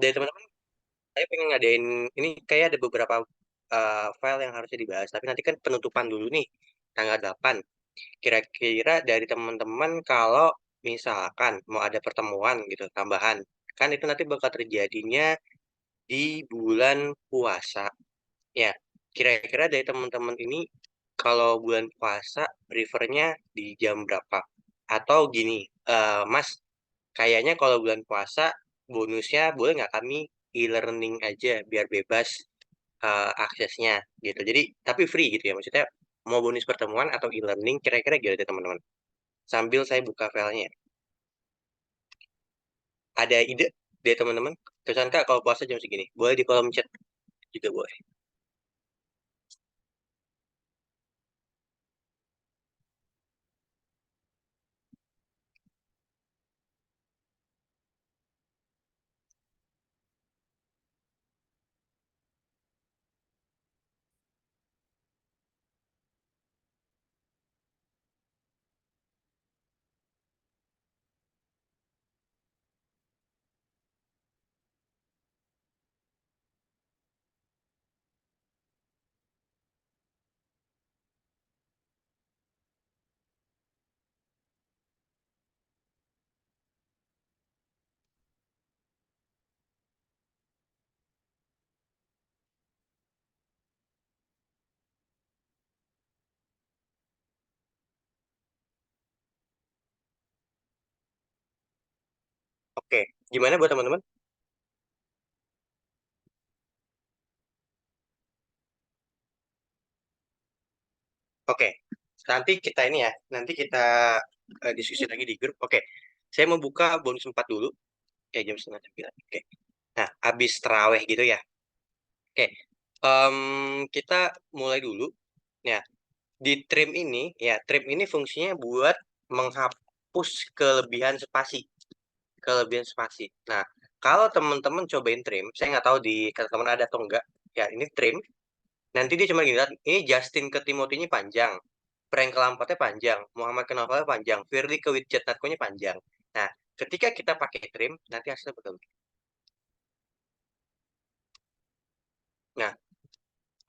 Dari teman-teman, saya pengen ngadain ini kayak ada beberapa file yang harusnya dibahas, tapi nanti kan penutupan dulu nih, tanggal 8. Kira-kira dari teman-teman kalau misalkan mau ada pertemuan gitu, tambahan, kan itu nanti bakal terjadinya di bulan puasa. Ya, kira-kira dari teman-teman ini kalau bulan puasa prefernya di jam berapa? Atau gini, Mas, kayaknya kalau bulan puasa bonusnya boleh nggak kami e-learning aja biar bebas aksesnya gitu. Jadi tapi free gitu ya maksudnya mau bonus pertemuan atau e-learning kira-kira gitu deh teman-teman. Sambil saya buka filenya. Ada ide deh teman-teman? Terusan Kak kalau puasa jam segini. Boleh di kolom chat juga boleh. Oke, gimana buat teman-teman? Oke, nanti kita ini ya, nanti kita diskusi lagi di grup. Oke, saya mau buka bonus 4 dulu. Ya, jam setengah 9. Oke, nah, habis terawih gitu ya. Oke, kita mulai dulu. Ya, di trim ini, ya, trim ini fungsinya buat menghapus kelebihan spasi. Kelebihan spasi. Nah, kalau teman-teman cobain trim, saya nggak tahu di kata teman ada atau enggak. Ya, ini trim. Nanti dia cuma gini, ini Justin ke Timothy-nya panjang. Frank ke Lampardnya panjang. Muhammad ke Novelnya panjang. Firly ke Wijnaldumnya panjang. Nah, ketika kita pakai trim, nanti hasilnya bakal begini. Nah,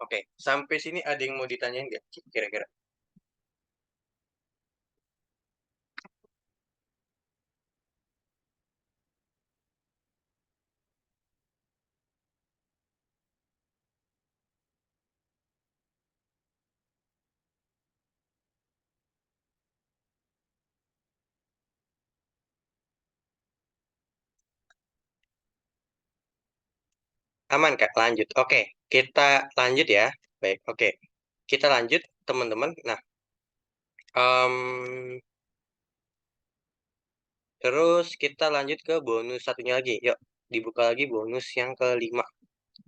oke. Sampai sini ada yang mau ditanyain nggak? Kira-kira. Aman, Kak? Lanjut. Oke. Kita lanjut ya. Baik, oke. Kita lanjut, teman-teman. Nah, em, terus kita lanjut ke bonus satunya lagi. Yuk, dibuka lagi bonus yang kelima.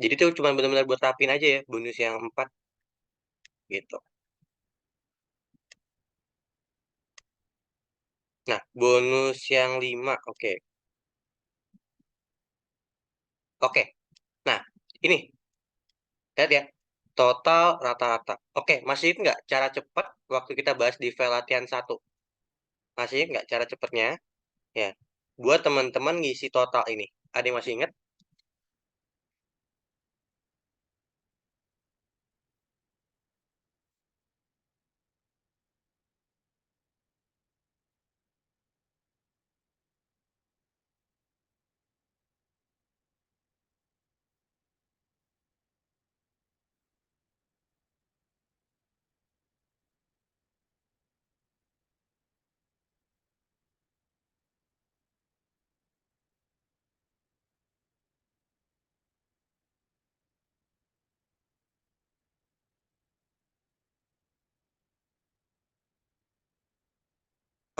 Jadi itu cuma benar-benar buat rapin aja ya, bonus yang 4 gitu. Nah, bonus yang 5, oke. Oke, nah ini, lihat ya. Total rata-rata. Oke, masih ingat nggak cara cepat waktu kita bahas di file latihan 1? Masih ingat nggak cara cepatnya? Ya, buat teman-teman ngisi total ini. Ada yang masih ingat?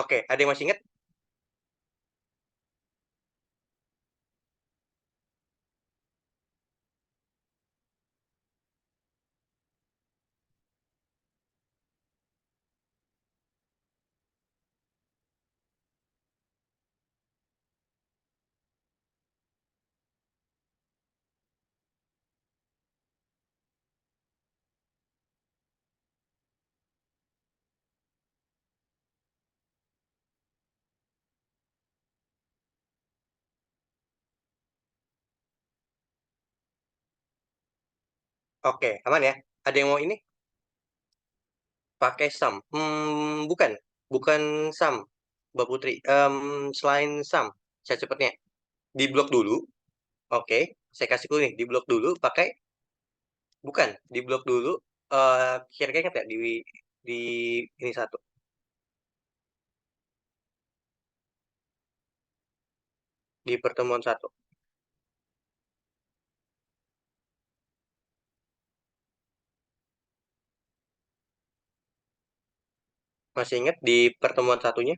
Oke, ada yang masih ingat? Oke, aman ya. Ada yang mau ini? Pakai SAM? Bukan. Bukan SAM, Mbak Putri. Selain SAM, saya cepatnya. Di blok dulu. Oke, saya kasih clue nih. Di blok dulu pakai, bukan. Di blok dulu, kira-kira ingat nggak di ini satu. Di pertemuan satu. Masih ingat di pertemuan satunya?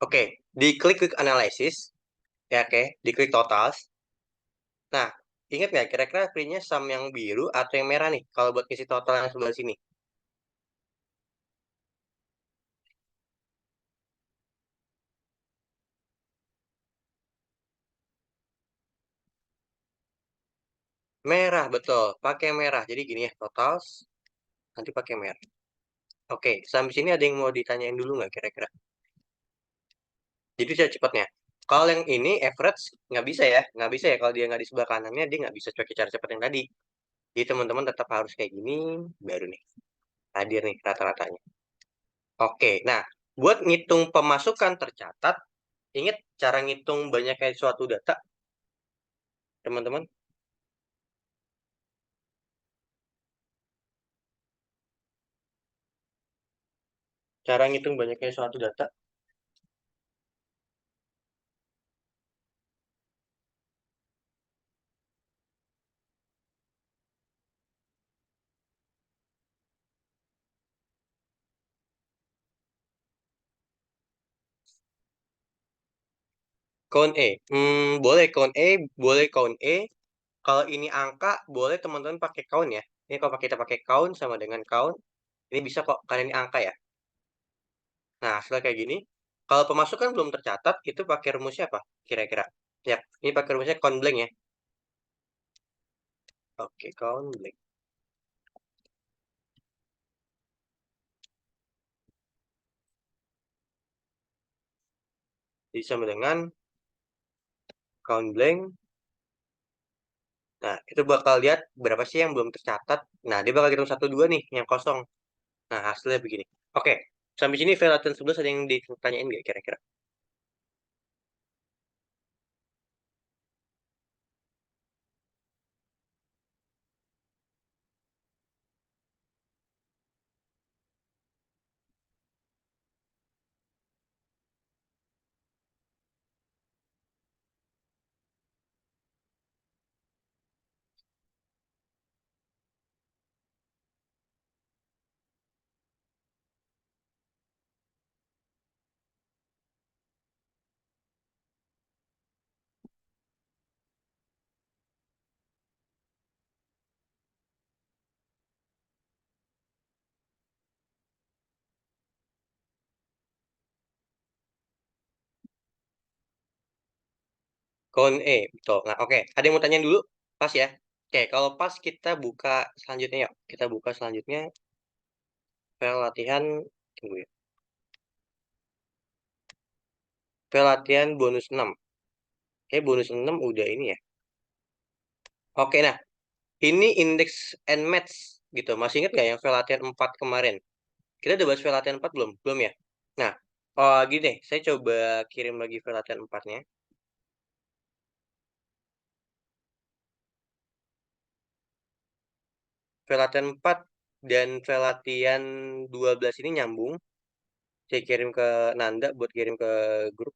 Oke, di klik quick analysis, ya oke, di klik totals. Nah, ingat nggak kira-kira printnya SAM yang biru atau yang merah nih? Kalau buat isi total yang sebelah sini. Merah, betul. Pakai merah. Jadi gini ya, totals, nanti pakai merah. Oke, sampai sini ada yang mau ditanyain dulu nggak kira-kira? Jadi saya cepatnya. Kalau yang ini average nggak bisa ya, nggak bisa ya kalau dia nggak di sebelah kanannya dia nggak bisa pakai cara cepat yang tadi. Jadi teman-teman tetap harus kayak gini, baru nih hadir nih rata-ratanya. Oke, nah buat ngitung pemasukan tercatat, ingat cara ngitung banyaknya suatu data, teman-teman. Cara ngitung banyaknya suatu data, count E. Boleh count E, boleh count E. Kalau ini angka, boleh teman-teman pakai count ya. Ini kalau kita pakai count sama dengan count, ini bisa kok karena ini angka ya. Nah, setelah kayak gini, kalau pemasukan belum tercatat, itu pakai rumusnya apa? Kira-kira. Ya, ini pakai rumusnya count blank ya. Oke, count blank. Jadi sama dengan count blank. Nah, itu bakal lihat berapa sih yang belum tercatat. Nah, dia bakal hitung satu dua nih, yang kosong. Nah, hasilnya begini. Oke, sampai sini Velatan 11 ada yang ditanyain nggak kira-kira? Count E, betul. Nah, oke. Ada yang mau tanya dulu? Pas ya? Oke, kalau pas kita buka selanjutnya yuk. Kita buka selanjutnya file latihan. Tunggu ya. File latihan bonus 6. Bonus 6 udah ini ya. Oke, nah. Ini index and match gitu. Masih ingat nggak yang file latihan 4 kemarin? Kita udah bahas file latihan 4 belum? Belum ya? Nah, gini deh. Saya coba kirim lagi file latihan 4-nya. File latihan 4 dan file latihan 12 ini nyambung. Saya kirim ke Nanda buat kirim ke grup.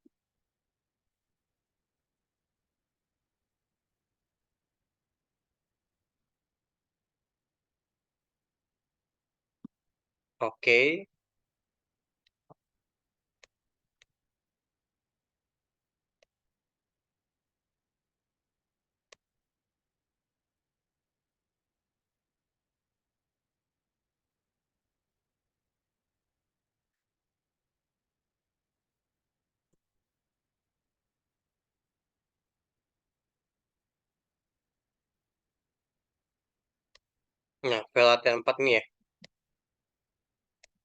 Oke. Nah, latihan 4 nih ya.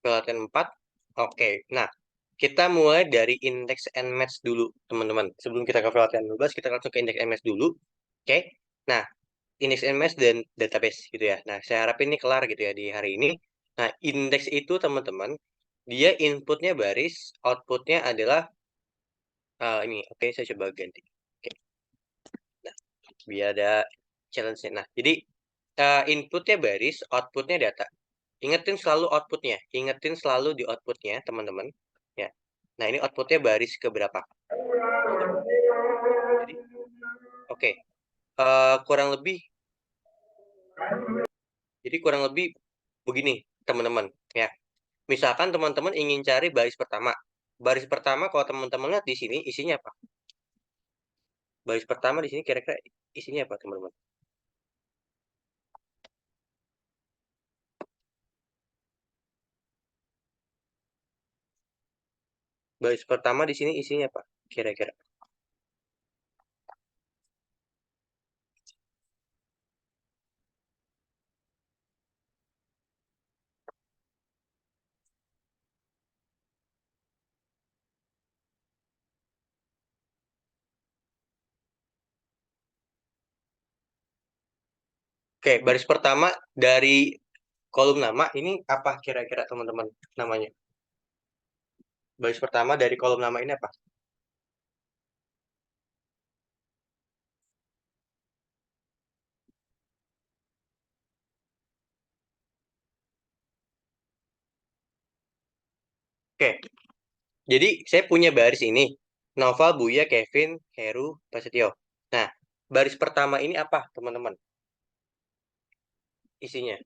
Latihan 4. Oke. Nah, kita mulai dari index and match dulu, teman-teman. Sebelum kita ke latihan 12, kita langsung ke index and match dulu. Oke. Nah, index and match dan database gitu ya. Nah, saya harap ini kelar gitu ya di hari ini. Nah, index itu teman-teman, dia inputnya baris, outputnya adalah ini. Oke, saya coba ganti. Oke. Nah, biar ada challenge-nya. Nah, jadi inputnya baris, outputnya data. Ingetin selalu outputnya. Ingetin selalu di outputnya, teman-teman. Ya. Nah, ini outputnya baris ke berapa? Jadi, oke. Kurang lebih, jadi kurang lebih begini, teman-teman. Ya. Misalkan teman-teman ingin cari baris pertama. Baris pertama, kalau teman-teman lihat di sini, isinya apa? Baris pertama di sini kira-kira isinya apa, teman-teman? Baris pertama di sini isinya apa? Kira-kira. Oke, baris pertama dari kolom nama ini apa kira-kira teman-teman namanya? Baris pertama dari kolom nama ini apa? Oke, jadi saya punya baris ini. Nova, Buya, Kevin, Heru, Prasetyo. Nah, baris pertama ini apa, teman-teman? Isinya.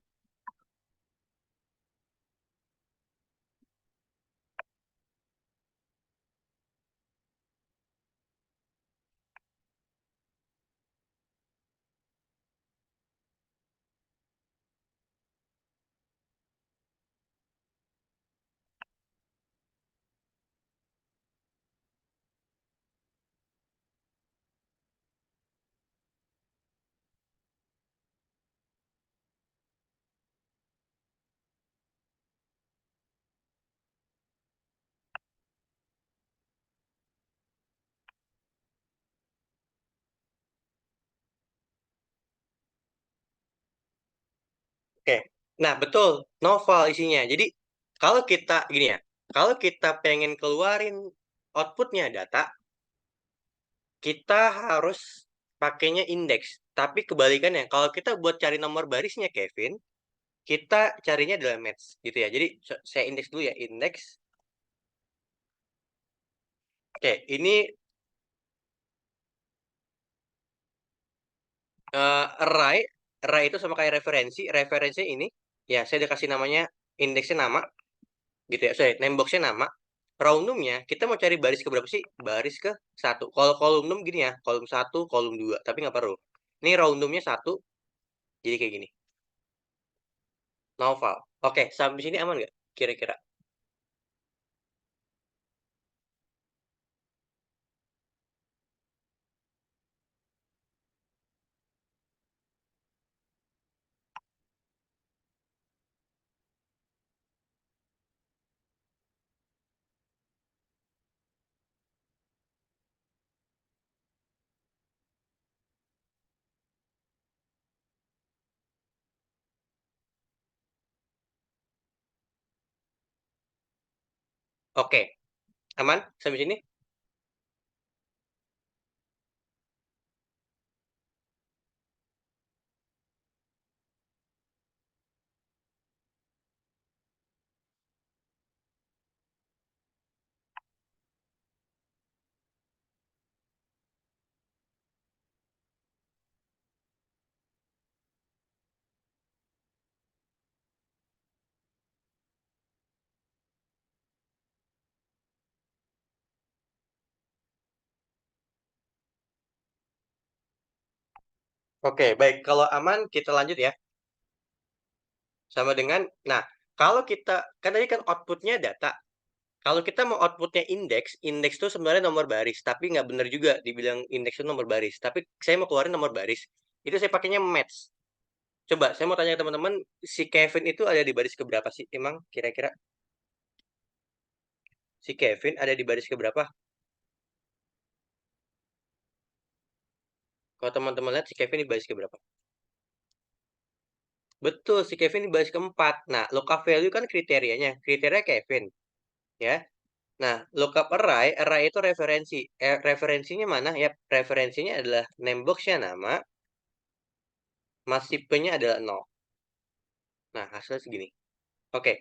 Oke. Nah, betul. Novel isinya. Jadi, kalau kita, gini ya. Kalau kita pengen keluarin outputnya data, kita harus pakainya indeks. Tapi kebalikannya, kalau kita buat cari nomor barisnya Kevin, kita carinya dalam match gitu ya. Jadi saya indeks dulu ya, indeks. Oke, ini array, array itu sama kayak referensi. Referensi ini ya saya udah kasih namanya indeksnya nama gitu ya. Sorry, name boxnya nama. Row num-nya kita mau cari baris ke berapa sih? Baris ke satu. Kalau kolom num gini ya, kolom satu, kolom dua, tapi nggak perlu. Ini row num-nya satu, jadi kayak gini. Novel. Oke, sampai sini aman nggak? Kira-kira. Oke, aman sampai sini? Oke, baik. Kalau aman, kita lanjut ya. Sama dengan, nah, kalau kita, kan tadi kan outputnya data. Kalau kita mau outputnya indeks, indeks itu sebenarnya nomor baris. Tapi nggak benar juga dibilang indeks itu nomor baris. Tapi saya mau keluarin nomor baris. Itu saya pakainya match. Coba saya mau tanya ke teman-teman, si Kevin itu ada di baris keberapa sih emang kira-kira? Si Kevin ada di baris keberapa? Kalau teman-teman lihat si Kevin di baris keberapa? Betul, si Kevin di baris keempat. Nah, lookup value kan kriterianya. Kriteria Kevin, ya. Nah, lookup array itu referensi. Referensinya mana? Ya, referensinya adalah name box-nya nama, mas tipenya adalah nol. Nah, hasilnya segini. Oke,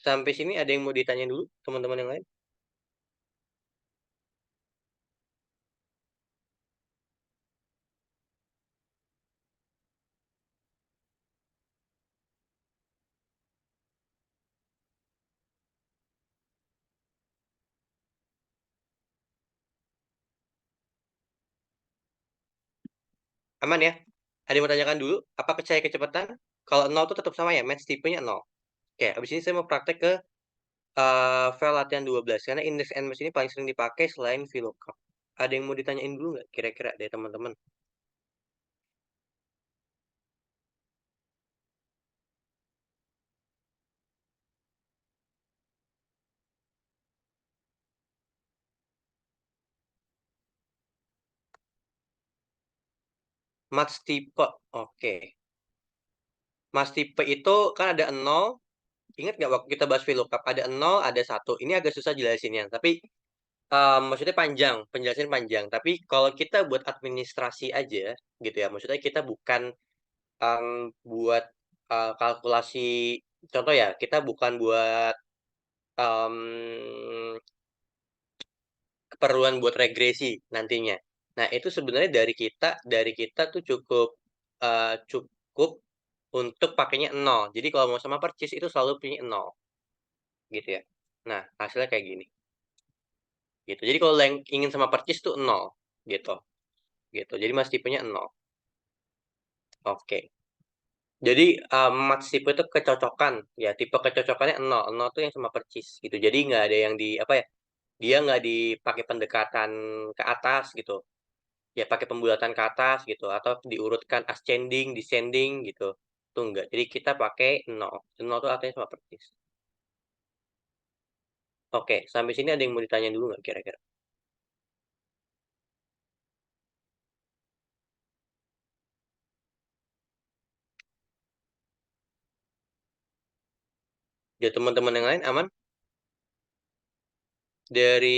sampai sini ada yang mau ditanya dulu, teman-teman yang lain? Aman ya? Ada yang mau tanyakan dulu? Apa percaya kecepatan? Kalau nol itu tetap sama ya, match tipenya nol. Oke, habis ini saya mau praktek ke file latihan 12 karena index and match ini paling sering dipakai selain VLOOKUP. Ada yang mau ditanyain dulu nggak kira-kira dari teman-teman? Match tipe. Oke. Match tipe itu kan ada nol. Ingat nggak waktu kita bahas VLOOKUP ada nol, ada satu. Ini agak susah jelasinnya, tapi maksudnya panjang, penjelasan panjang. Tapi kalau kita buat administrasi aja, gitu ya. Maksudnya kita bukan buat kalkulasi. Contoh ya, kita bukan buat em, keperluan buat regresi nantinya. Nah, itu sebenarnya dari kita tuh cukup untuk pakainya nol. Jadi kalau mau sama percis itu selalu punya nol, gitu ya. Nah, hasilnya kayak gini. Gitu. Jadi kalau yang ingin sama percis tuh nol, gitu. Gitu. Jadi mas tipenya nol. Oke. Jadi match tipe itu kecocokan, ya tipe kecocokannya nol, nol tuh yang sama percis gitu. Jadi nggak ada yang di apa ya? Dia nggak dipakai pendekatan ke atas gitu. Ya pakai pembulatan ke atas gitu atau diurutkan ascending, descending gitu. Itu enggak. Jadi kita pakai nol. Nol itu artinya sama persis. Oke, sampai sini ada yang mau ditanya dulu nggak kira-kira? Ya teman-teman yang lain aman? Dari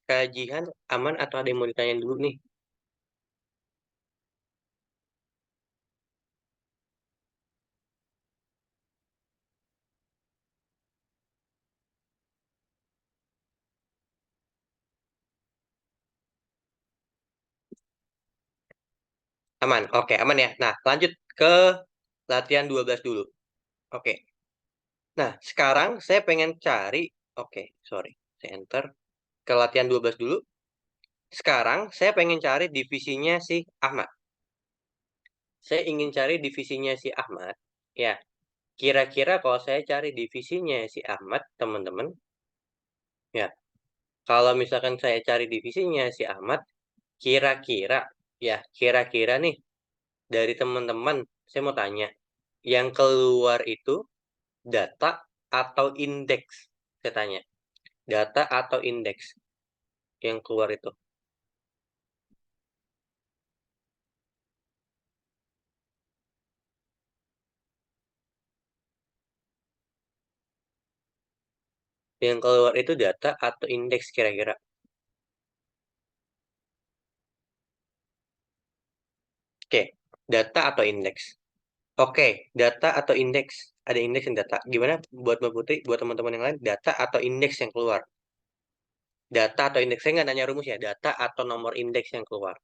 kajian aman atau ada yang mau ditanya dulu nih? Aman. Oke, aman ya. Nah, lanjut ke latihan 12 dulu. Oke. Nah, sekarang saya pengen cari, oke, sorry, saya enter ke latihan 12 dulu. Sekarang saya pengen cari divisinya si Ahmad. Saya ingin cari divisinya si Ahmad. Ya, kira-kira kalau saya cari divisinya si Ahmad, teman-teman, ya, kalau misalkan saya cari divisinya si Ahmad, kira-kira, ya, kira-kira nih, dari teman-teman, saya mau tanya, yang keluar itu data atau indeks? Saya tanya, data atau indeks yang keluar itu? Yang keluar itu data atau indeks kira-kira? Oke, data atau indeks? Oke, data atau indeks? Ada indeks dan data. Gimana buat Mbak Putri, buat teman-teman yang lain, data atau indeks yang keluar? Data atau indeks? Saya nggak nanya rumus ya, data atau nomor indeks yang keluar.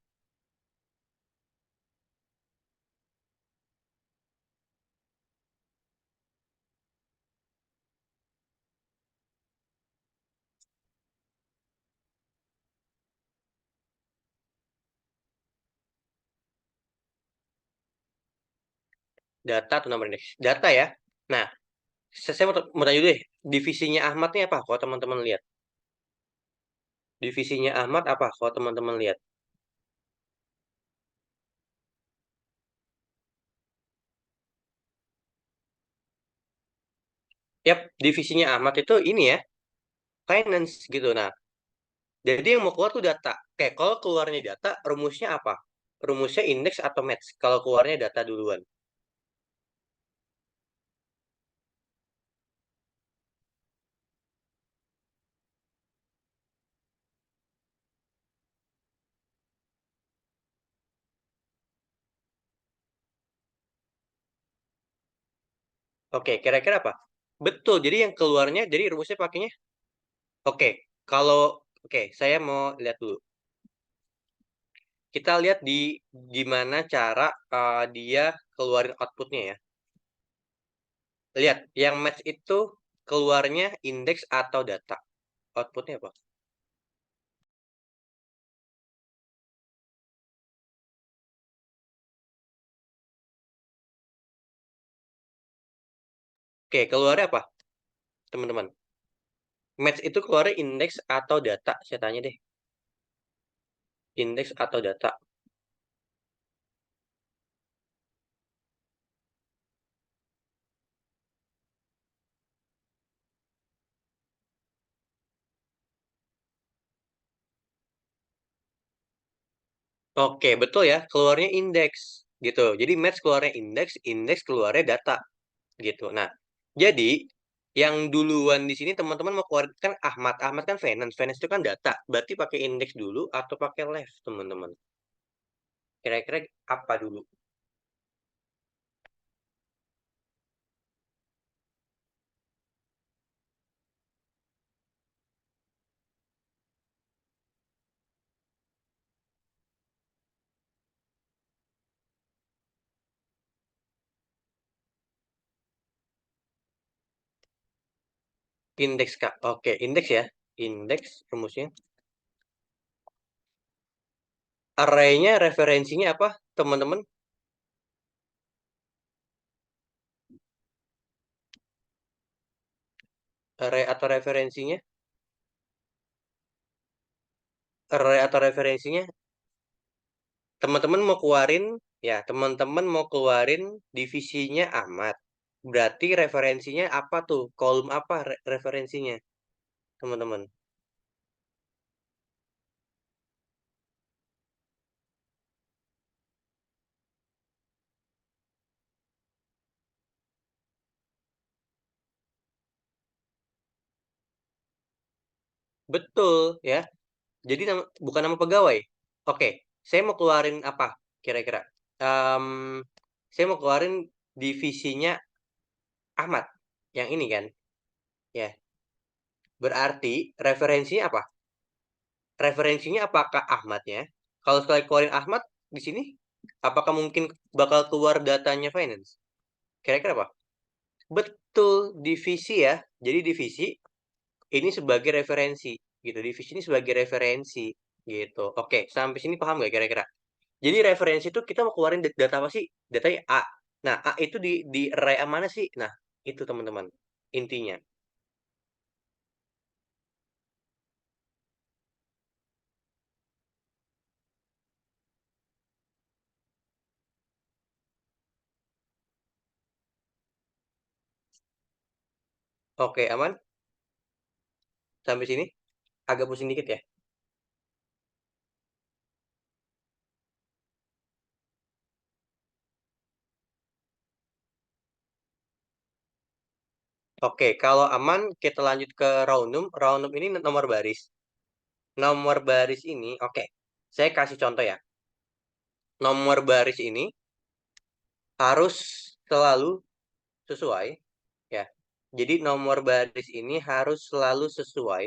Data atau nomor indeks? Data ya. Nah, saya mau tanya dulu deh, divisinya Ahmad ini apa? Kalau teman-teman lihat. Divisinya Ahmad apa? Kalau teman-teman lihat. Yap, divisinya Ahmad itu ini ya, finance gitu. Nah, jadi yang mau keluar tuh data. Oke, kalau keluarnya data, rumusnya apa? Rumusnya indeks atau match? Kalau keluarnya data duluan. Oke, kira-kira apa? Betul, jadi yang keluarnya, jadi rumusnya pakainya. Oke, kalau, oke, saya mau lihat dulu. Kita lihat di gimana cara dia keluarin outputnya ya. Lihat, yang match itu keluarnya indeks atau data. Outputnya apa? Oke, keluarnya apa, teman-teman? Match itu keluarnya indeks atau data? Saya tanya deh. Indeks atau data? Oke, betul ya. Keluarnya indeks gitu. Jadi match keluarnya indeks, indeks keluarnya data gitu. Nah, jadi yang duluan di sini teman-teman mau keluar kan Ahmad. Ahmad kan finance. Finance itu kan data. Berarti pakai indeks dulu atau pakai left, teman-teman? Kira-kira apa dulu? Indeks, Kak. Oke, indeks ya. Indeks rumusnya. Array-nya referensinya apa, teman-teman? Array atau referensinya? Array atau referensinya? Teman-teman mau keluarin, ya, teman-teman mau keluarin divisinya Ahmad. Berarti referensinya apa tuh? Kolom apa referensinya, teman-teman? Betul, ya. Jadi bukan nama pegawai. Oke, saya mau keluarin apa kira-kira? Em, saya mau keluarin divisinya Ahmad. Yang ini kan, ya. Berarti referensinya apa? Referensinya apakah Ahmadnya? Kalau sekali keluarin Ahmad di sini, apakah mungkin bakal keluar datanya finance? Kira-kira apa? Betul, divisi ya. Jadi divisi ini sebagai referensi gitu. Divisi ini sebagai referensi gitu. Oke, sampai sini paham nggak kira-kira? Jadi referensi itu kita mau keluarin data apa sih? Datanya A. Nah, A itu di array mana sih? Nah, itu teman-teman intinya. Oke, aman? Sampai sini agak pusing dikit ya. Oke, kalau aman kita lanjut ke roundum. Roundum ini nomor baris. Nomor baris ini, oke. Saya kasih contoh ya. Nomor baris ini harus selalu sesuai ya. Jadi nomor baris ini harus selalu sesuai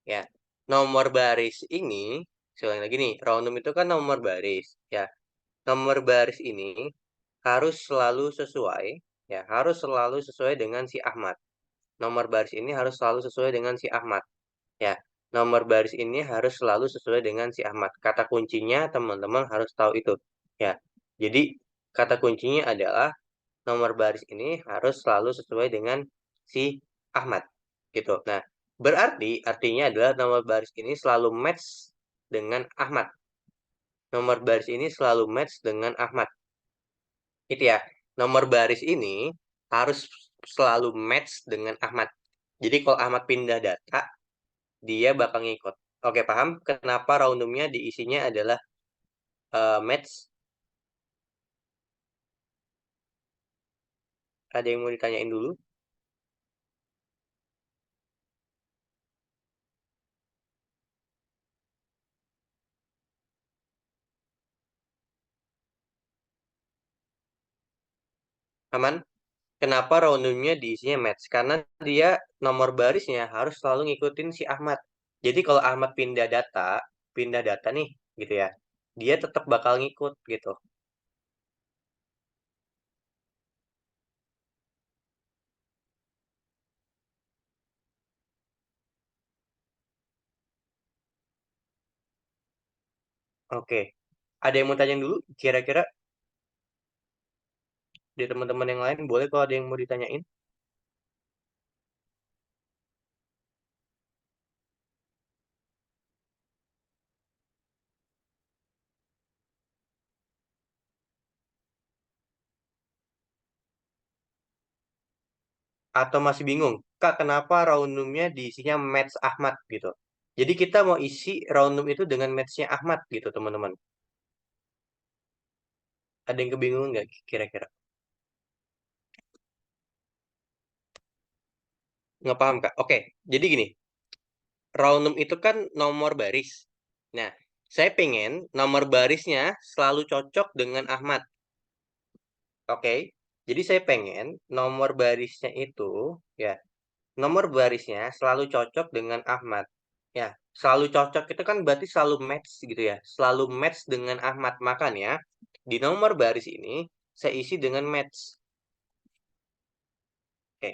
ya. Nomor baris ini, sekali lagi nih, roundum itu kan nomor baris ya. Nomor baris ini harus selalu sesuai ya, harus selalu sesuai dengan si Ahmad. Nomor baris ini harus selalu sesuai dengan si Ahmad. Ya, nomor baris ini harus selalu sesuai dengan si Ahmad. Kata kuncinya teman-teman harus tahu itu. Ya, jadi kata kuncinya adalah nomor baris ini harus selalu sesuai dengan si Ahmad. Gitu. Nah, berarti artinya adalah nomor baris ini selalu match dengan Ahmad. Nomor baris ini selalu match dengan Ahmad. Itu ya. Nomor baris ini harus selalu match dengan Ahmad. Jadi kalau Ahmad pindah data, dia bakal ngikut. Oke, paham kenapa random-nya diisinya adalah match? Ada yang mau ditanyain dulu? Aman? Kenapa random-nya diisinya match? Karena dia nomor barisnya harus selalu ngikutin si Ahmad. Jadi kalau Ahmad pindah data nih, gitu ya, dia tetap bakal ngikut gitu. Oke. Ada yang mau tanya dulu? Kira-kira di teman-teman yang lain boleh kalau ada yang mau ditanyain? Atau masih bingung? Kak, kenapa random-nya diisinya match Ahmad gitu? Jadi kita mau isi random itu dengan match-nya Ahmad gitu, teman-teman. Ada yang kebingungan nggak kira-kira? Nggak paham, Kak? Oke, jadi gini. Random itu kan nomor baris. Nah, saya pengen nomor barisnya selalu cocok dengan Ahmad. Oke, jadi saya pengen nomor barisnya itu, ya, nomor barisnya selalu cocok dengan Ahmad. Ya, selalu cocok itu kan berarti selalu match gitu ya. Selalu match dengan Ahmad. Makanya di nomor baris ini saya isi dengan match. Oke,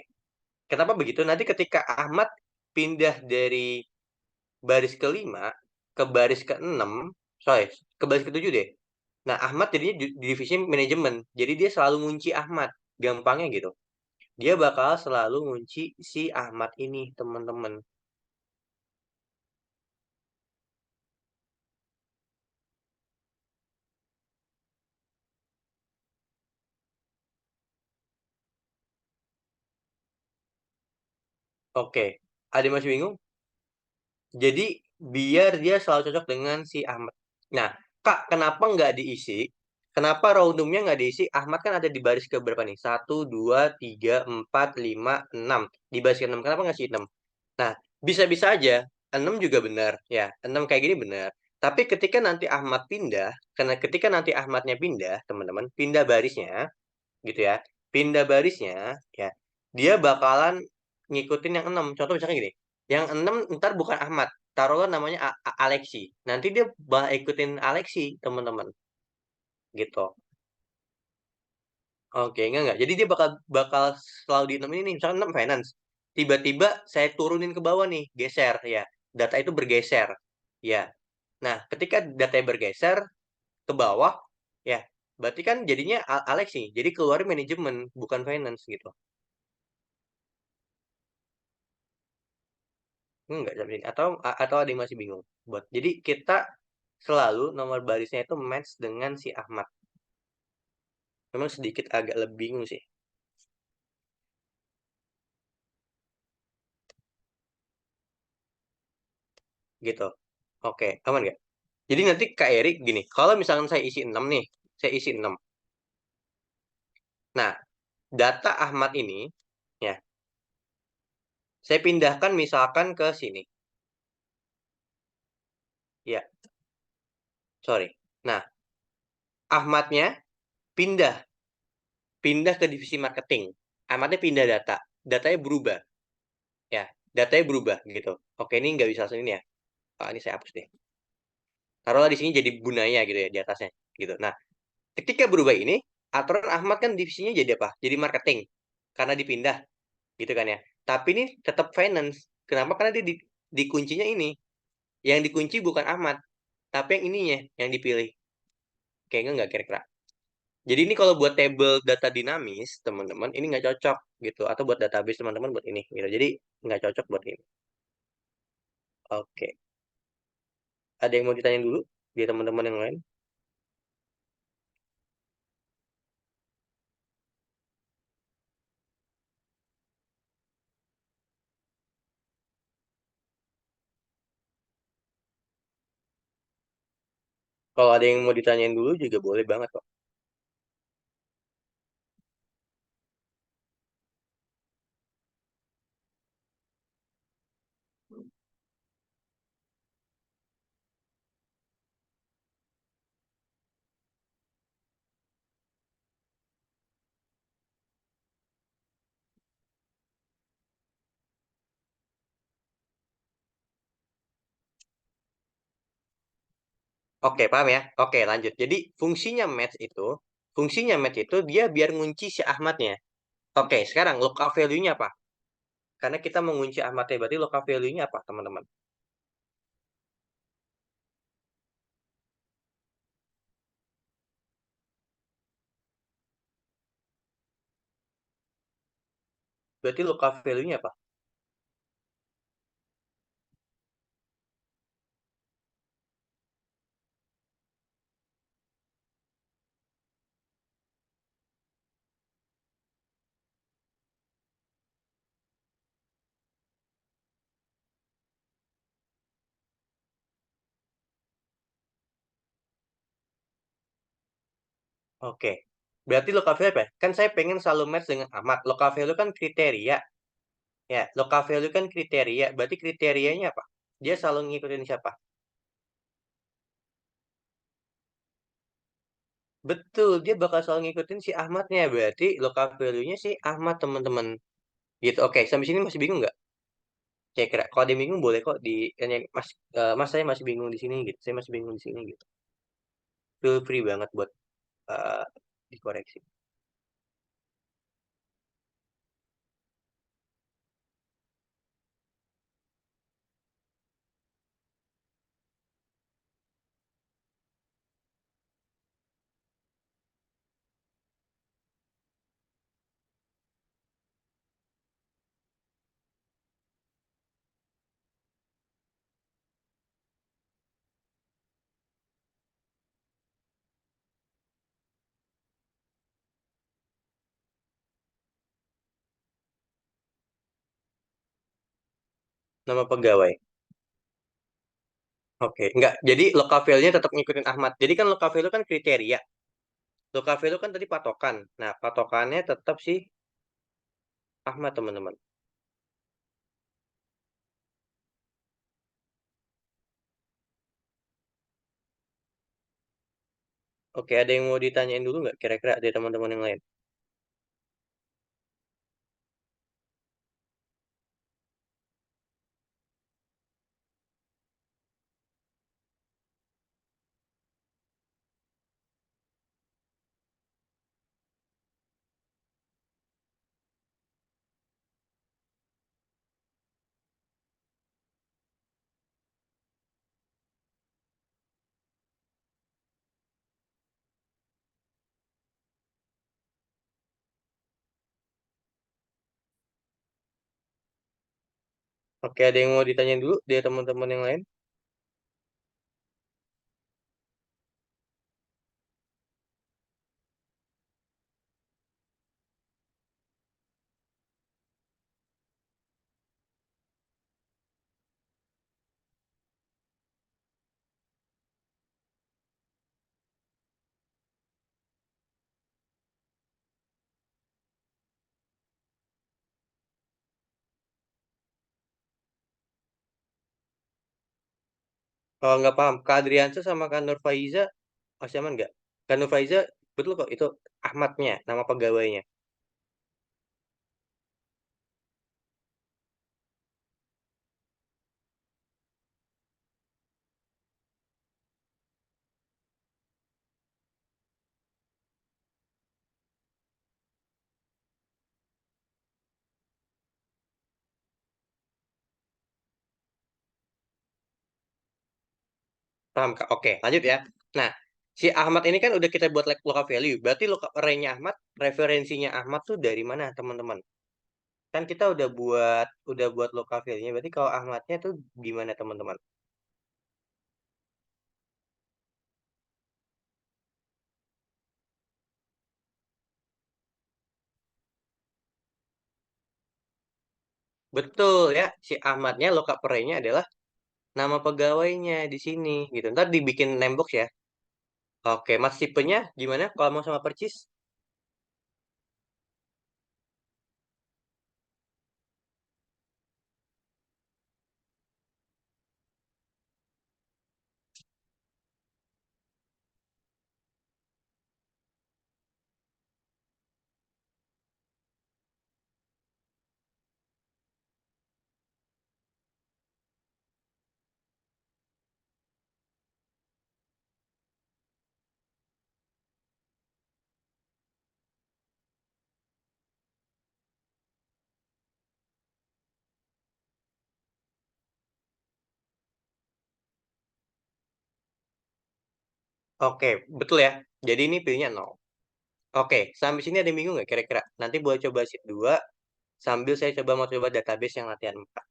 kenapa begitu? Nanti ketika Ahmad pindah dari baris kelima ke baris keenam, sorry, ke baris ketujuh deh. Nah, Ahmad jadinya di divisi manajemen. Jadi dia selalu ngunci Ahmad. Gampangnya gitu. Dia bakal selalu ngunci si Ahmad ini, teman-teman. Oke, ada yang masih bingung? Jadi biar dia selalu cocok dengan si Ahmad. Nah, Kak, kenapa nggak diisi? Kenapa randomnya nggak diisi? Ahmad kan ada di baris ke berapa nih? Satu, dua, tiga, empat, lima, enam. Di baris ke enam. Kenapa nggak sih enam? Nah, bisa-bisa aja. Enam juga benar. Ya, enam kayak gini benar. Tapi ketika nanti Ahmad pindah, karena ketika nanti Ahmadnya pindah, teman-teman, pindah barisnya, gitu ya. Pindah barisnya, ya. Dia bakalan ngikutin yang enam. Contoh misalnya gini. Yang enam ntar bukan Ahmad. Taruhlah namanya Alexi. Nanti dia bakal ikutin Alexi, teman-teman. Gitu. Oke, enggak. Jadi dia bakal bakal selalu di 6 ini nih. Misalkan 6 finance. Tiba-tiba saya turunin ke bawah nih, geser ya. Data itu bergeser. Ya. Nah, ketika datanya bergeser ke bawah, ya, berarti kan jadinya Alex nih. Jadi keluar manajemen, bukan finance gitu. Enggak sampai sini. Atau ada yang masih bingung. Jadi kita selalu nomor barisnya itu match dengan si Ahmad. Memang sedikit agak lebih bingung sih, gitu. Oke, aman nggak? Jadi nanti Kak Erik gini, kalau misalkan saya isi 6 nih, saya isi 6. Nah, data Ahmad ini, ya, saya pindahkan misalkan ke sini. Ya, sorry. Nah, Ahmadnya pindah, pindah ke divisi marketing. Ahmadnya pindah data, datanya berubah. Ya, datanya berubah gitu. Oke, ini nggak bisa langsung ini ya. Ini saya hapus deh. Taruhlah di sini jadi Bunaya gitu ya, di atasnya. Gitu. Nah, ketika berubah ini, aturan Ahmad kan divisinya jadi apa? Jadi marketing. Karena dipindah, gitu kan ya. Tapi ini tetap finance. Kenapa? Karena dia dikuncinya ini. Yang dikunci bukan Ahmad, tapi yang ininya yang dipilih. Kayaknya nggak kira-kira. Jadi ini kalau buat table data dinamis, teman-teman, ini nggak cocok gitu. Atau buat database teman-teman buat ini gitu. Jadi nggak cocok buat ini. Oke. Ada yang mau ditanya dulu di teman-teman yang lain? Kalau ada yang mau ditanyain dulu juga boleh banget kok. Oke, paham ya? Oke, lanjut. Jadi fungsinya match itu dia biar ngunci si Ahmadnya. Oke, sekarang lookup value-nya apa? Karena kita mengunci Ahmadnya, berarti lookup value-nya apa, teman-teman? Berarti lookup value-nya apa? Oke. Berarti lookup value apa ya? Kan saya pengen selalu match dengan Ahmad. Lookup value kan kriteria. Ya, lookup value kan kriteria. Berarti kriterianya apa? Dia selalu ngikutin siapa? Betul, dia bakal selalu ngikutin si Ahmadnya. Berarti lookup value-nya si Ahmad, teman-teman. Gitu. Oke, sampai sini masih bingung nggak? Kira-kira kalau ada yang bingung boleh kok di Mas, Mas saya masih bingung di sini gitu. Saya masih bingung di sini gitu. Feel free banget buat eh, dikoreksi. Nama pegawai. Oke, enggak. Jadi lookup value-nya tetap ngikutin Ahmad. Jadi kan lookup value kan kriteria. Lookup value kan tadi patokan. Nah, patokannya tetap si Ahmad, teman-teman. Oke, ada yang mau ditanyain dulu nggak kira-kira dari teman-teman yang lain? Oke, ada yang mau ditanyain dulu dari teman-teman yang lain? Kalau nggak paham, Kak Adriansa sama Kak Nur Faiza masih aman nggak? Kak Nur Faiza, betul kok, itu Ahmadnya, nama pegawainya. Paham, Kak? Oke, lanjut ya. Nah, si Ahmad ini kan udah kita buat local value. Berarti local array-nya Ahmad, referensinya Ahmad tuh dari mana, teman-teman? Kan kita udah buat local value-nya. Berarti kalau Ahmadnya tuh gimana, teman-teman? Betul ya, si Ahmadnya local array-nya adalah nama pegawainya di sini gitu. Ntar dibikin name box ya. Oke, Mas tipenya gimana kalau mau sama percis? Oke, betul ya. Jadi ini pilihnya nol. Oke, sampai sini ada yang bingung nggak kira-kira? Nanti boleh coba sheet 2 sambil saya coba mau coba database yang latihan 4.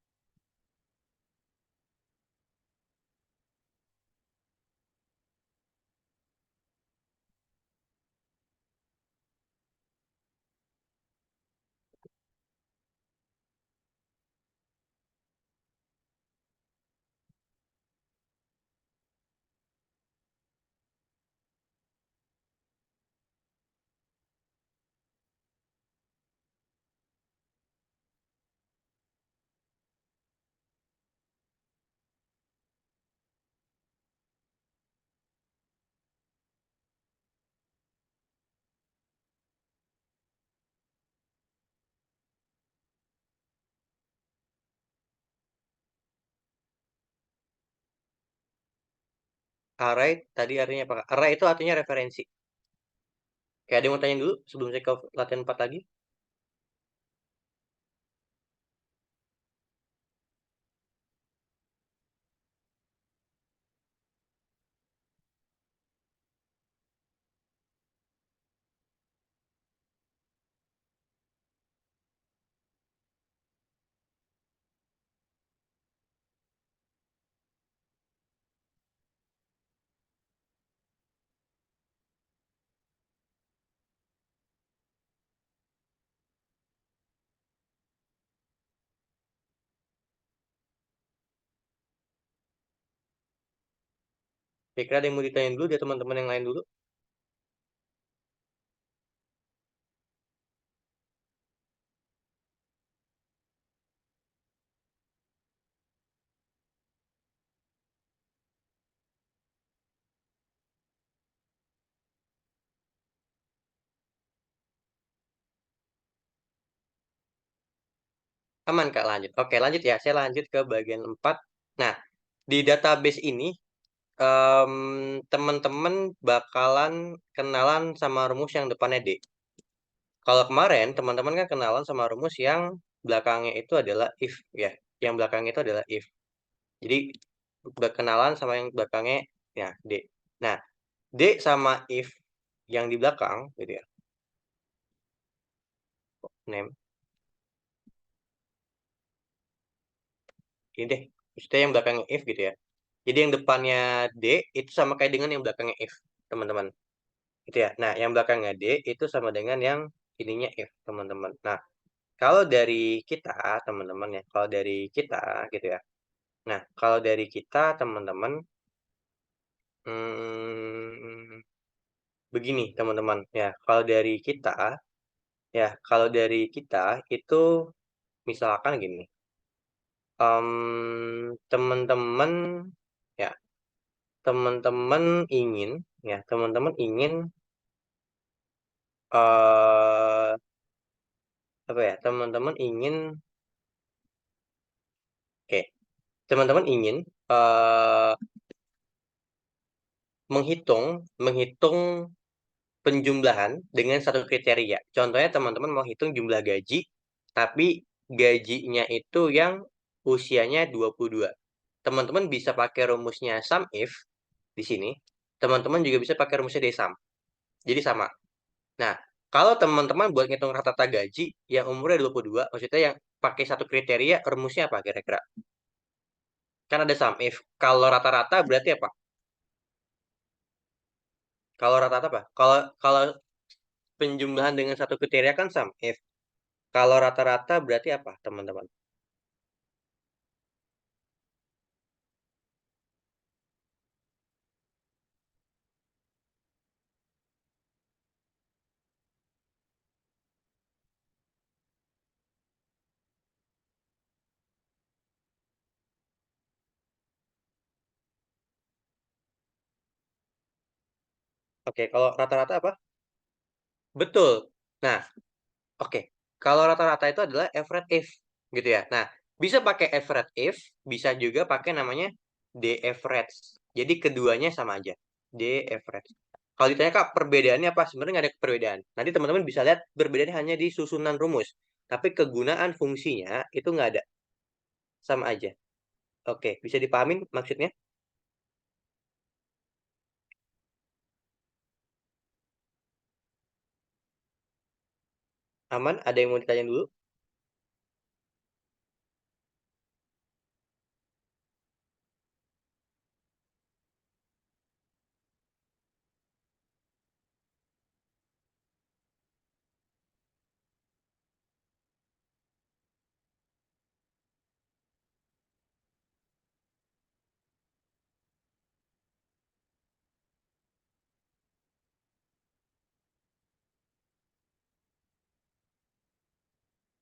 Array tadi artinya apa? Array itu artinya referensi. Kayak ada yang mau tanya dulu sebelum saya ke latihan 4 lagi? Kira-kira ada yang mau ditanya dulu dari teman-teman yang lain dulu? Aman Kak, lanjut. Oke, lanjut ya. Saya lanjut ke bagian 4. Nah, di database ini teman-teman bakalan kenalan sama rumus yang depannya D. Kalau kemarin teman-teman kan kenalan sama rumus yang belakangnya itu adalah if ya. Yang belakangnya itu adalah if. Jadi berkenalan sama yang belakangnya ya D. Nah, D sama if yang di belakang gitu ya. Name ini deh. Maksudnya yang belakangnya if gitu ya. Jadi yang depannya D itu sama kayak dengan yang belakangnya if, teman-teman. Gitu ya. Nah, yang belakangnya D itu sama dengan yang ininya if, teman-teman. Nah, kalau dari kita, teman-teman ya, kalau dari kita gitu ya. Nah, kalau dari kita, teman-teman, hmm, begini, teman-teman ya. Kalau dari kita itu misalkan gini, teman-teman ya, teman-teman ingin teman-teman ingin eh apa ya? Teman-teman ingin, oke, teman-teman ingin eh menghitung menghitung penjumlahan dengan satu kriteria. Contohnya teman-teman mau hitung jumlah gaji, tapi gajinya itu yang usianya 22. Teman-teman bisa pakai rumusnya sum if di sini. Teman-teman juga bisa pakai rumusnya dsum. Jadi sama. Nah, kalau teman-teman buat ngitung rata-rata gaji yang umurnya 22, maksudnya yang pakai satu kriteria, rumusnya apa kira-kira? Kan ada sum if. Kalau rata-rata berarti apa? Kalau rata-rata apa? Kalau kalau penjumlahan dengan satu kriteria kan sum if. Kalau rata-rata berarti apa, teman-teman? Oke, kalau rata-rata apa? Betul. Nah, oke. Kalau rata-rata itu adalah average if, gitu ya. Nah, bisa pakai average if, bisa juga pakai namanya d average. Jadi keduanya sama aja. D average. Kalau ditanya Kak, perbedaannya apa? Sebenarnya nggak ada perbedaan. Nanti teman-teman bisa lihat perbedaannya hanya di susunan rumus. Tapi kegunaan fungsinya itu nggak ada. Sama aja. Oke, bisa dipahamin maksudnya? Aman? Ada yang mau ditanya dulu?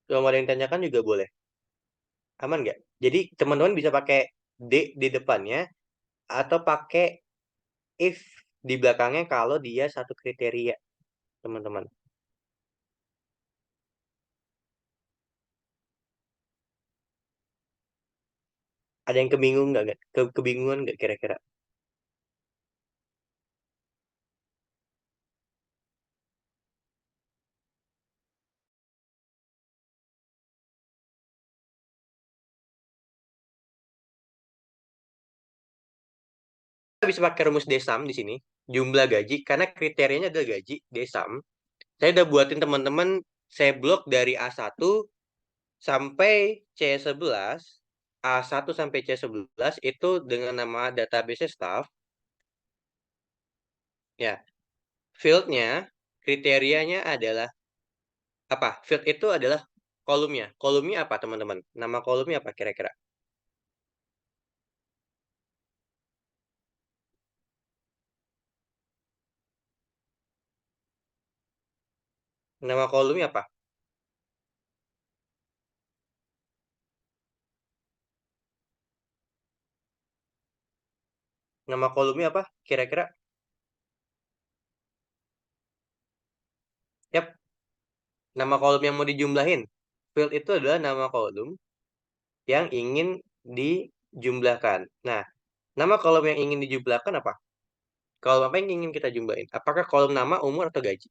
Kalau mau ada yang tanyakan juga boleh. Aman nggak? Jadi teman-teman bisa pakai D di depannya atau pakai if di belakangnya kalau dia satu kriteria, teman-teman. Ada yang kebingung nggak? Kebingungan nggak kira-kira? Kita bisa pakai rumus desam di sini, jumlah gaji, karena kriterianya adalah gaji, desam. Saya udah buatin teman-teman, saya blok dari A1 sampai C11, A1 sampai C11 itu dengan nama database staff, ya. Fieldnya, kriterianya adalah apa? Field itu adalah kolomnya. Kolomnya apa, teman-teman? Nama kolomnya apa kira-kira? Nama kolomnya apa? Nama kolomnya apa? Kira-kira? Yap, nama kolom yang mau dijumlahin. Field itu adalah nama kolom yang ingin dijumlahkan. Nah, nama kolom yang ingin dijumlahkan apa? Kolom apa yang ingin kita jumlahin? Apakah kolom nama, umur, atau gaji?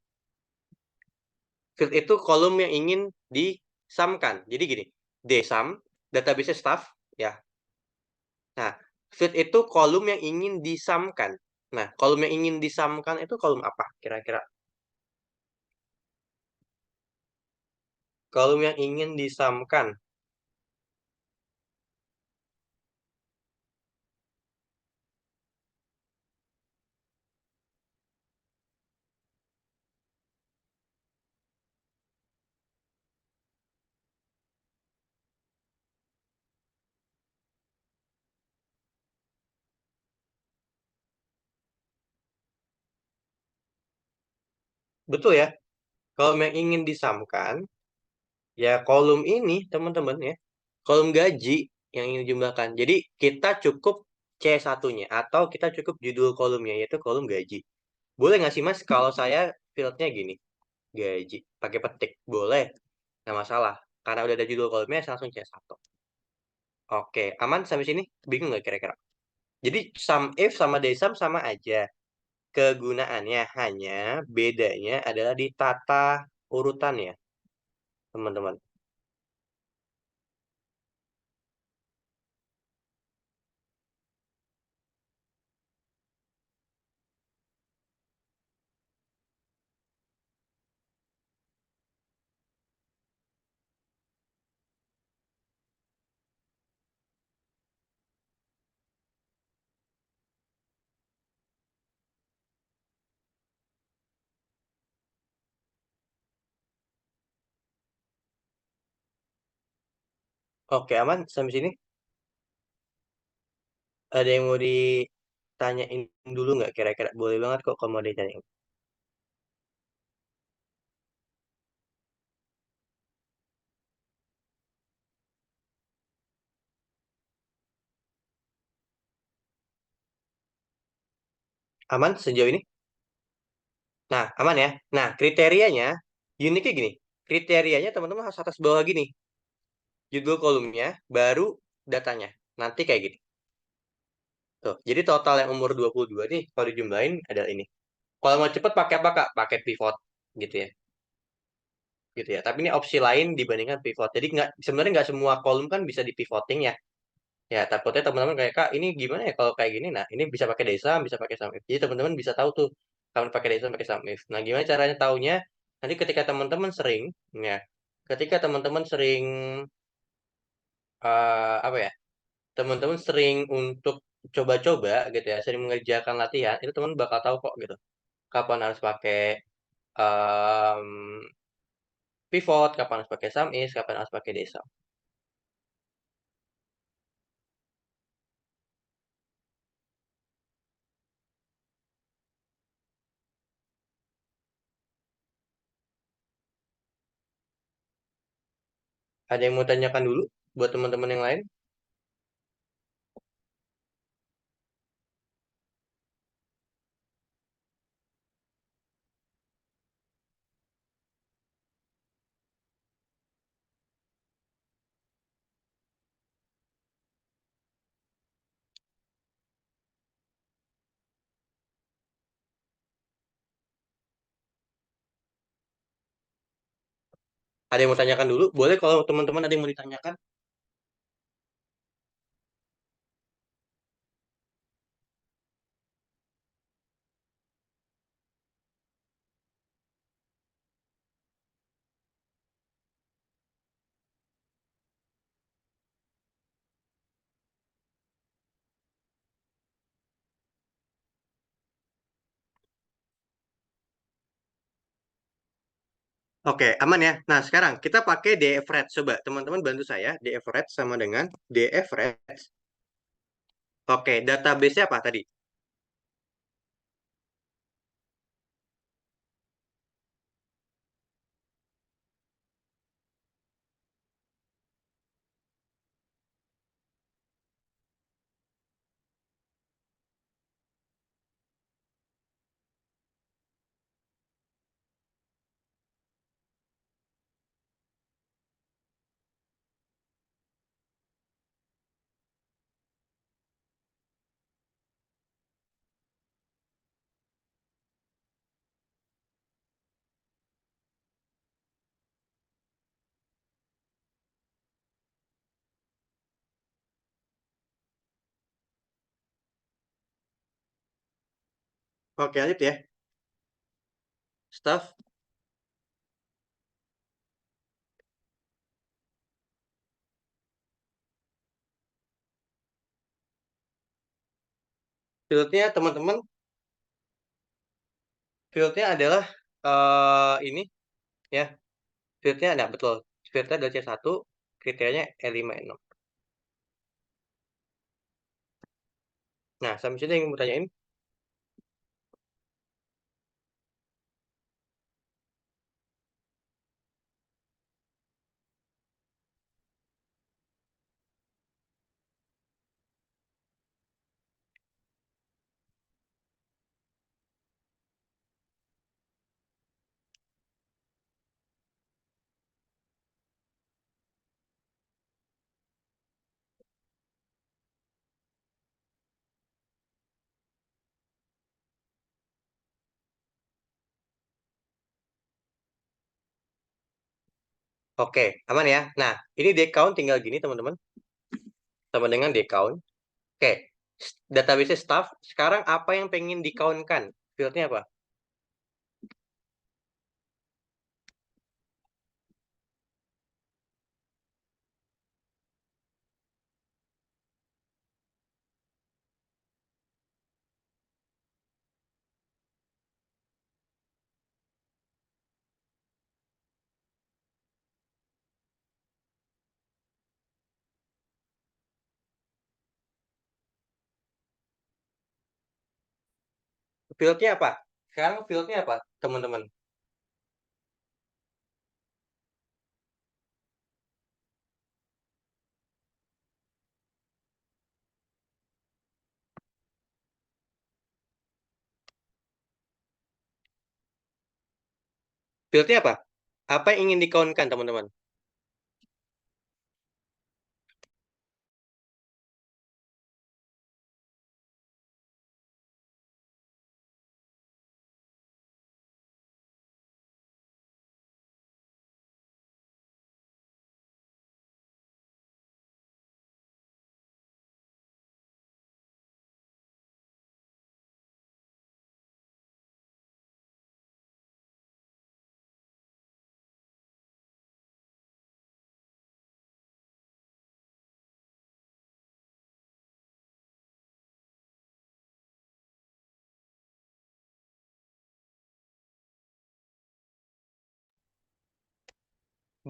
Field itu kolom yang ingin disamkan. Jadi gini, dsum, database staff, ya. Nah, field itu kolom yang ingin disamkan. Nah, kolom yang ingin disamkan itu kolom apa kira-kira? Kolom yang ingin disamkan. Betul ya? Kolom yang ingin disamkan, ya kolom ini teman-teman ya. Kolom gaji yang ingin dijumlahkan. Jadi kita cukup C1-nya atau kita cukup judul kolomnya yaitu kolom gaji. Boleh nggak sih Mas kalau saya fieldnya gini, gaji, pakai petik? Boleh, nggak masalah. Karena udah ada judul kolomnya, saya langsung C1. Oke, aman sampai sini? Bingung nggak kira-kira? Jadi sum if sama desum sama aja. Kegunaannya hanya bedanya adalah di tata urutan ya, teman-teman. Oke, aman sampai sini? Ada yang mau ditanyain dulu nggak kira-kira? Boleh banget kok kalau mau ditanyain. Aman sejauh ini? Nah, aman ya. Nah, kriterianya uniknya gini. Kriterianya teman-teman harus atas bawah gini. Judul kolomnya, baru datanya. Nanti kayak gini. Tuh, jadi total yang umur 22 nih, kalau dijumlahin adalah ini. Kalau mau cepet pakai apa, Kak? Pakai pivot, gitu ya. Gitu ya. Tapi ini opsi lain dibandingkan pivot. Jadi sebenarnya nggak semua kolom kan bisa di pivoting ya. Ya, takutnya teman-teman kayak, Kak, ini gimana ya kalau kayak gini? Nah, ini bisa pakai desa, bisa pakai sum if. Jadi teman-teman bisa tahu tuh, kapan pakai desa, pakai sum if. Nah, gimana caranya taunya? Nanti ketika teman-teman sering, ya, ketika teman-teman sering, apa ya, teman-teman sering untuk coba-coba gitu ya, sering mengerjakan latihan, itu teman bakal tahu kok gitu. Kapan harus pakai em, pivot, kapan harus pakai sum if, kapan harus pakai desa. Ada yang mau tanyakan dulu buat teman-teman yang lain? Ada yang mau tanyakan dulu? Boleh kalau teman-teman ada yang mau ditanyakan. Oke, aman ya. Nah, sekarang kita pakai DFRED. Coba teman-teman bantu saya. DFRED sama dengan DFRED. Oke, database-nya apa tadi? Oke, lanjut ya. Staff. Fieldnya teman-teman, fieldnya adalah ini ya. Fieldnya ada, betul. Fieldnya adalah C1, kriterianya E5, E6. Nah, sampai sini yang mau tanyain. Oke, aman ya. Nah, ini day count tinggal gini teman-teman. Sama dengan day count. Oke, database staff. Sekarang apa yang pengen di count-kan? Fieldnya apa? Fieldnya apa? Sekarang fieldnya apa, teman-teman? Fieldnya apa? Apa yang ingin dikaunkan, teman-teman?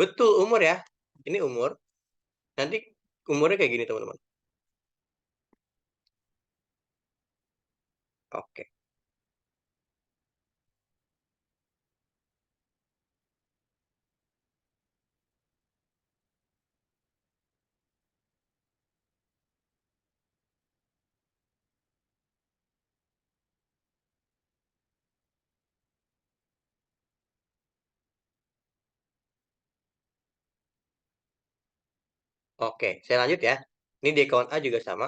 Betul, umur ya. Ini umur. Nanti umurnya kayak gini, teman-teman. Oke. Oke, saya lanjut ya. Ini di account A juga sama.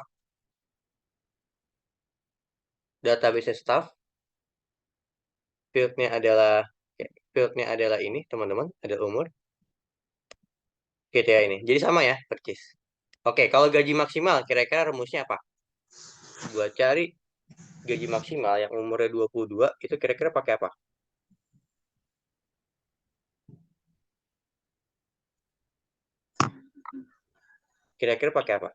Database staff, fieldnya adalah fieldnya adalah ini, teman-teman. Ada umur. Gitu ya ini. Jadi sama ya, percis. Oke, kalau gaji maksimal, kira-kira rumusnya apa? Buat cari gaji maksimal yang umurnya 22, itu kira-kira pakai apa? Kira-kira pakai apa?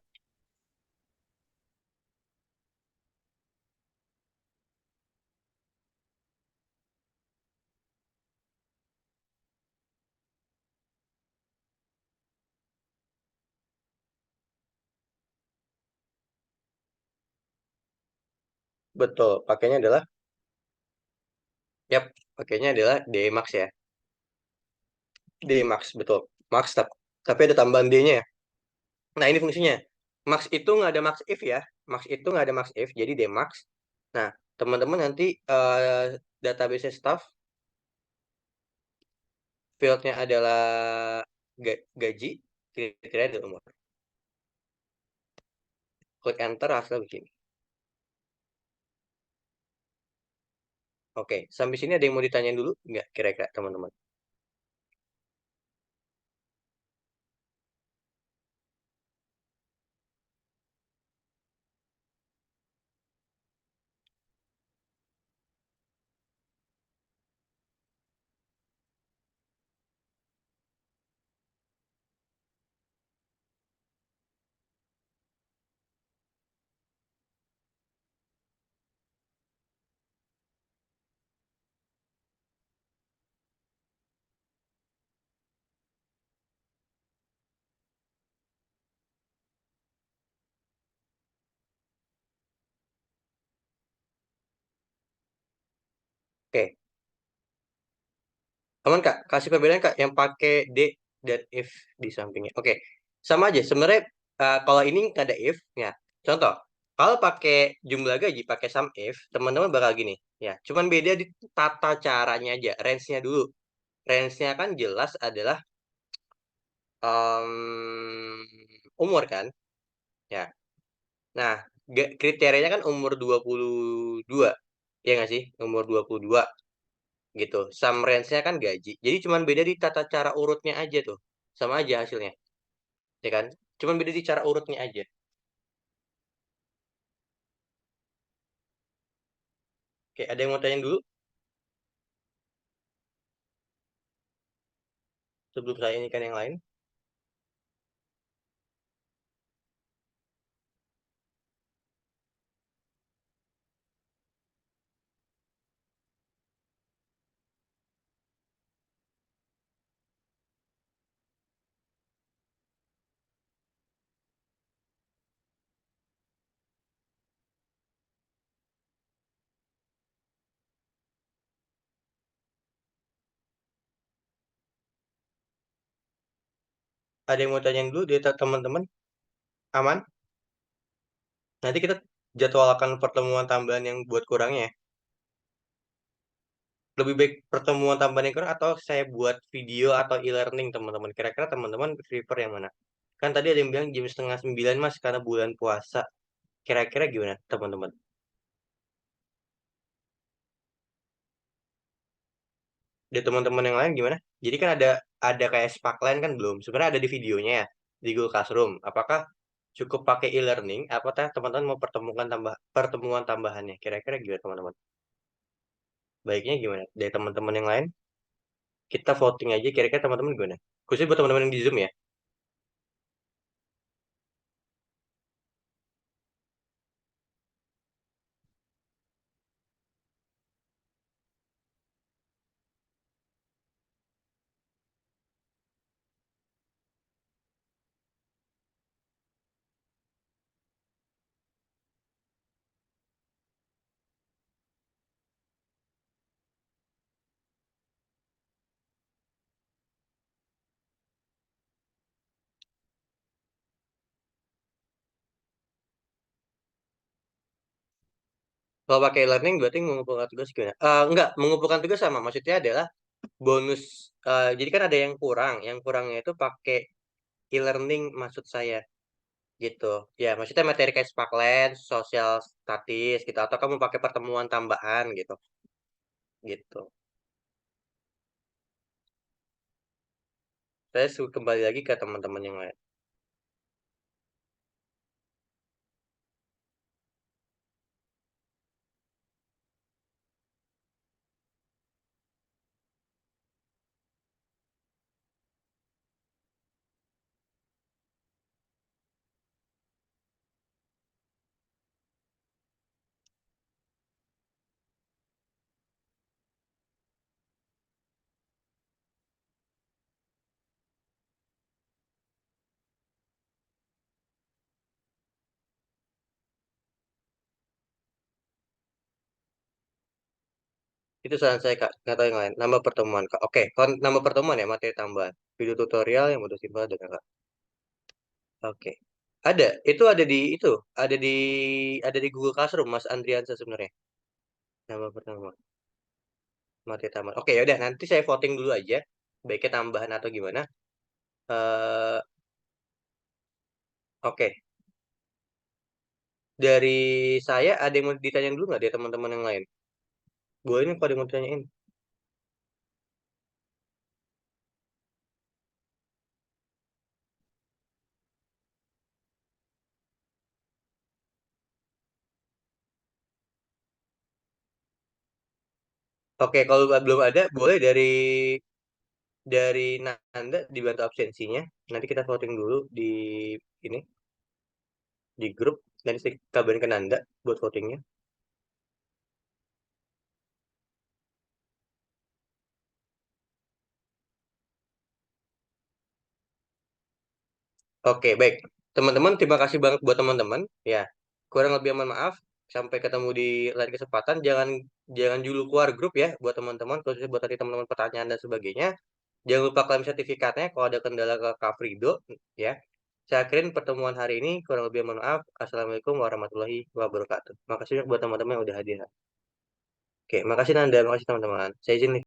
Betul, pakainya adalah, yap, pakainya adalah D-Max ya. D-Max, betul. Max, tapi ada tambahan D-nya ya. Nah, ini fungsinya. Max itu nggak ada max if ya. Max itu nggak ada max if, jadi D-Max. Nah, teman-teman nanti database staff, fieldnya adalah gaji, kira-kira ada umur. Klik enter, hasil begini. Oke, sampai sini ada yang mau ditanyain dulu? Nggak, kira-kira teman-teman. Oke, aman Kak, kasih perbedaan Kak yang pakai D dan if di sampingnya. Oke, sama aja. Sebenarnya kalau ini nggak ada if, ya. Contoh, kalau pakai jumlah gaji, pakai sum if, teman-teman bakal gini. Ya, cuman beda di tata caranya aja. Range-nya dulu. Range-nya kan jelas adalah umur kan. Ya. Nah, kriterianya kan umur 22. Ya nggak sih? Umur 22 gitu. Sum range-nya kan gaji. Jadi cuman beda di tata cara urutnya aja tuh. Sama aja hasilnya, ya kan? Cuman beda di cara urutnya aja. Oke, ada yang mau tanya dulu sebelum saya ini kan yang lain? Ada yang mau tanya dulu dari teman-teman? Aman? Nanti kita jadwalkan pertemuan tambahan yang buat kurangnya ya. Lebih baik pertemuan tambahan yang kurang atau saya buat video atau e-learning teman-teman. Kira-kira teman-teman prefer yang mana? Kan tadi ada yang bilang jam setengah 9 mas karena bulan puasa. Kira-kira gimana teman-teman? Dari teman-teman yang lain gimana? Jadi kan ada kayak Sparkline kan belum. Sebenarnya ada di videonya ya di Google Classroom. Apakah cukup pakai e-learning? Apakah teman-teman mau pertemuan tambahannya? Kira-kira gimana teman-teman? Baiknya gimana? Dari teman-teman yang lain kita voting aja. Kira-kira teman-teman gimana? Khususnya buat teman-teman yang di Zoom ya. Kalau pakai e-learning berarti mengumpulkan tugas gimana? Enggak, mengumpulkan tugas sama. Maksudnya adalah bonus. Jadi kan ada yang kurang. Yang kurangnya itu pakai e-learning maksud saya gitu. Ya, maksudnya materi kayak Sparkland, sosial statis gitu. Atau kamu pakai pertemuan tambahan gitu. Gitu. Saya kembali lagi ke teman-teman yang lain. Itu saran saya Kak, nggak tahu yang lain. Nambah pertemuan Kak. Oke, kalau nambah pertemuan ya materi tambahan. Video tutorial yang udah simpel ada Kak. Oke. Ada, itu ada di Google Classroom Mas Andriansa sebenarnya. Nambah pertemuan, materi tambahan. Oke, ya udah nanti saya voting dulu aja. Baiknya tambahan atau gimana? eh oke. Dari saya ada yang mau ditanyain dulu nggak dari teman-teman yang lain? Boleh nih kalau ada yang mau ditanyain. Oke, kalau belum ada, boleh dari Nanda dibantu absensinya. Nanti kita voting dulu ini di grup. Nanti saya kabarin ke Nanda buat votingnya. Oke, baik. Teman-teman, terima kasih banget buat teman-teman. Ya, kurang lebih mohon maaf. Sampai ketemu di lain kesempatan. Jangan jangan dulu keluar grup ya buat teman-teman. Khususnya buat tadi teman-teman pertanyaan dan sebagainya. Jangan lupa klaim sertifikatnya kalau ada kendala ke Kafrido. Ya, saya akhirin pertemuan hari ini. Kurang lebih mohon maaf. Assalamualaikum warahmatullahi wabarakatuh. Makasih banyak buat teman-teman yang udah hadir. Oke, makasih Nanda. Makasih teman-teman. Saya izin nih.